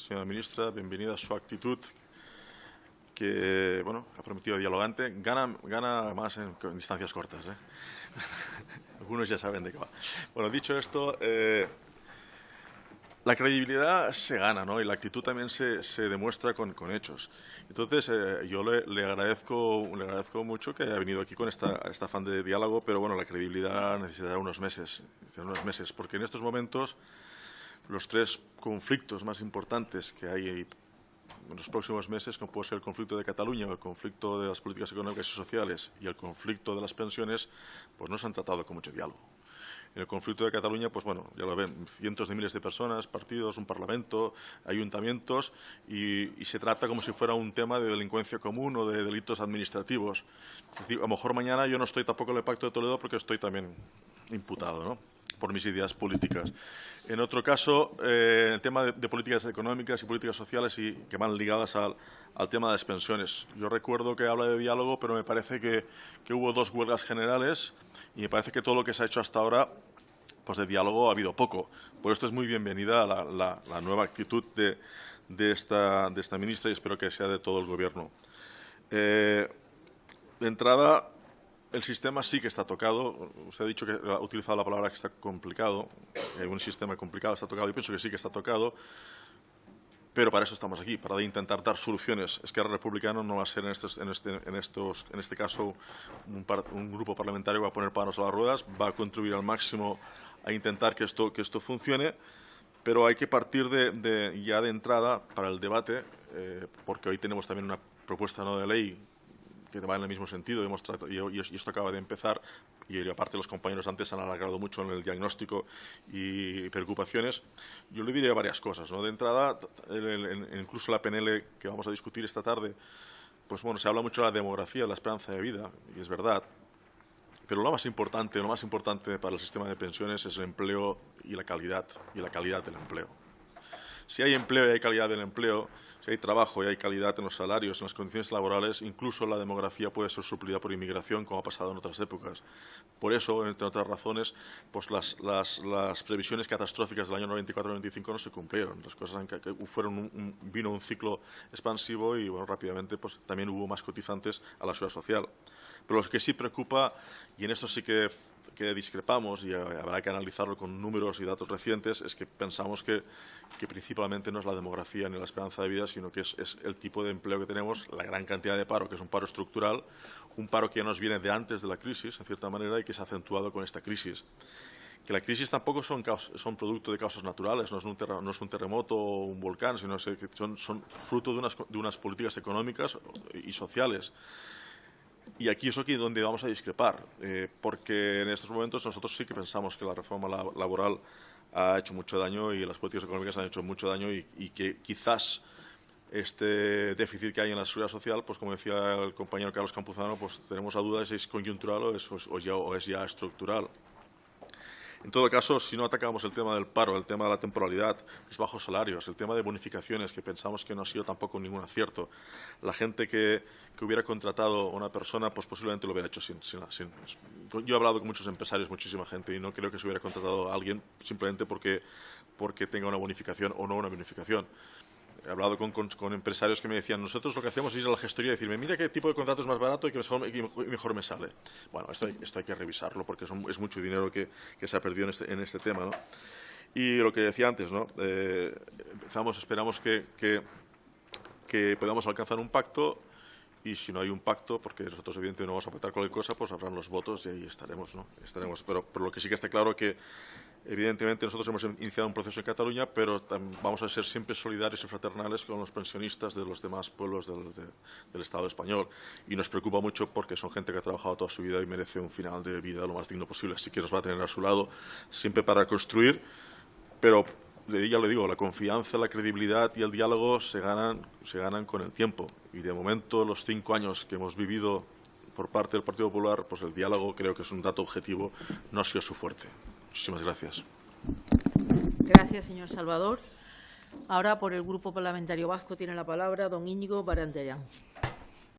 señora ministra. Bienvenida a su actitud, que bueno, ha prometido dialogante. Gana más en distancias cortas, ¿eh? Algunos ya saben de qué va. Bueno, dicho esto, la credibilidad se gana, ¿no? Y la actitud también se demuestra con hechos. Entonces, yo le agradezco mucho que haya venido aquí con este afán de diálogo, pero bueno, la credibilidad necesitará unos meses, porque en estos momentos los tres conflictos más importantes que hay en los próximos meses, como puede ser el conflicto de Cataluña, el conflicto de las políticas económicas y sociales y el conflicto de las pensiones, pues no se han tratado con mucho diálogo. En el conflicto de Cataluña, pues bueno, ya lo ven, cientos de miles de personas, partidos, un parlamento, ayuntamientos, y se trata como si fuera un tema de delincuencia común o de delitos administrativos. Es decir, a lo mejor mañana yo no estoy tampoco en el Pacto de Toledo porque estoy también imputado, ¿no?, por mis ideas políticas. En otro caso, el tema de políticas económicas y políticas sociales y que van ligadas al tema de las pensiones. Yo recuerdo que habla de diálogo, pero me parece que hubo 2 huelgas generales y me parece que todo lo que se ha hecho hasta ahora, pues de diálogo ha habido poco. Por esto es muy bienvenida la nueva actitud de esta ministra y espero que sea de todo el Gobierno. De entrada, el sistema sí que está tocado. Usted ha dicho que ha utilizado la palabra que está complicado. Hay un sistema complicado, está tocado. Yo pienso que sí que está tocado. Pero para eso estamos aquí, para intentar dar soluciones. Esquerra Republicana no va a ser en este caso un grupo parlamentario que va a poner palos a las ruedas, va a contribuir al máximo a intentar que esto funcione, pero hay que partir ya de entrada para el debate, porque hoy tenemos también una propuesta no de ley que va en el mismo sentido, y esto acaba de empezar, y aparte los compañeros antes han alargado mucho en el diagnóstico y preocupaciones. Yo le diré varias cosas, ¿no? De entrada, incluso la PNL que vamos a discutir esta tarde, pues bueno, se habla mucho de la demografía, de la esperanza de vida, y es verdad, pero lo más importante para el sistema de pensiones es el empleo y la calidad del empleo. Si hay empleo y hay calidad del empleo, si hay trabajo y hay calidad en los salarios, en las condiciones laborales, incluso la demografía puede ser suplida por inmigración, como ha pasado en otras épocas. Por eso, entre otras razones, pues las previsiones catastróficas del año 94-95 no se cumplieron. Las cosas vino un ciclo expansivo y bueno, rápidamente pues, también hubo más cotizantes a la seguridad social. Pero lo que sí preocupa, y en esto sí que discrepamos y habrá que analizarlo con números y datos recientes, es que pensamos que principalmente no es la demografía ni la esperanza de vida, sino que es el tipo de empleo que tenemos, la gran cantidad de paro, que es un paro estructural, un paro que ya nos viene de antes de la crisis, en cierta manera, y que se ha acentuado con esta crisis. Que la crisis tampoco son producto de causas naturales, no es un terremoto o un volcán, sino que son fruto de unas políticas económicas y sociales. Y aquí es aquí donde vamos a discrepar, porque en estos momentos nosotros sí que pensamos que la reforma laboral ha hecho mucho daño y las políticas económicas han hecho mucho daño y que quizás este déficit que hay en la seguridad social, pues como decía el compañero Carlos Campuzano, pues tenemos la duda de si es coyuntural o es ya estructural. En todo caso, si no atacamos el tema del paro, el tema de la temporalidad, los bajos salarios, el tema de bonificaciones, que pensamos que no ha sido tampoco ningún acierto, la gente que hubiera contratado a una persona, pues posiblemente lo hubiera hecho sin. Yo he hablado con muchos empresarios, muchísima gente, y no creo que se hubiera contratado a alguien simplemente porque tenga una bonificación o no una bonificación. He hablado con empresarios que me decían, nosotros lo que hacemos es ir a la gestoría y decirme, mira qué tipo de contrato es más barato y que mejor me sale. Bueno, esto hay que revisarlo porque es mucho dinero que se ha perdido en este tema, ¿no? Y lo que decía antes, ¿no? Esperamos que podamos alcanzar un pacto, y si no hay un pacto, porque nosotros evidentemente no vamos a pactar cualquier cosa, pues habrán los votos y ahí estaremos, ¿no? Pero lo que sí que está claro que evidentemente nosotros hemos iniciado un proceso en Cataluña, pero vamos a ser siempre solidarios y fraternales con los pensionistas de los demás pueblos del Estado español. Y nos preocupa mucho porque son gente que ha trabajado toda su vida y merece un final de vida lo más digno posible. Así que nos va a tener a su lado siempre para construir, pero ya le digo, la confianza, la credibilidad y el diálogo se ganan con el tiempo. Y de momento, los 5 años que hemos vivido por parte del Partido Popular, pues el diálogo creo que es un dato objetivo, no ha sido su fuerte. Muchísimas gracias. Gracias, señor Salvador. Ahora, por el Grupo Parlamentario Vasco, tiene la palabra don Íñigo Barandiarán.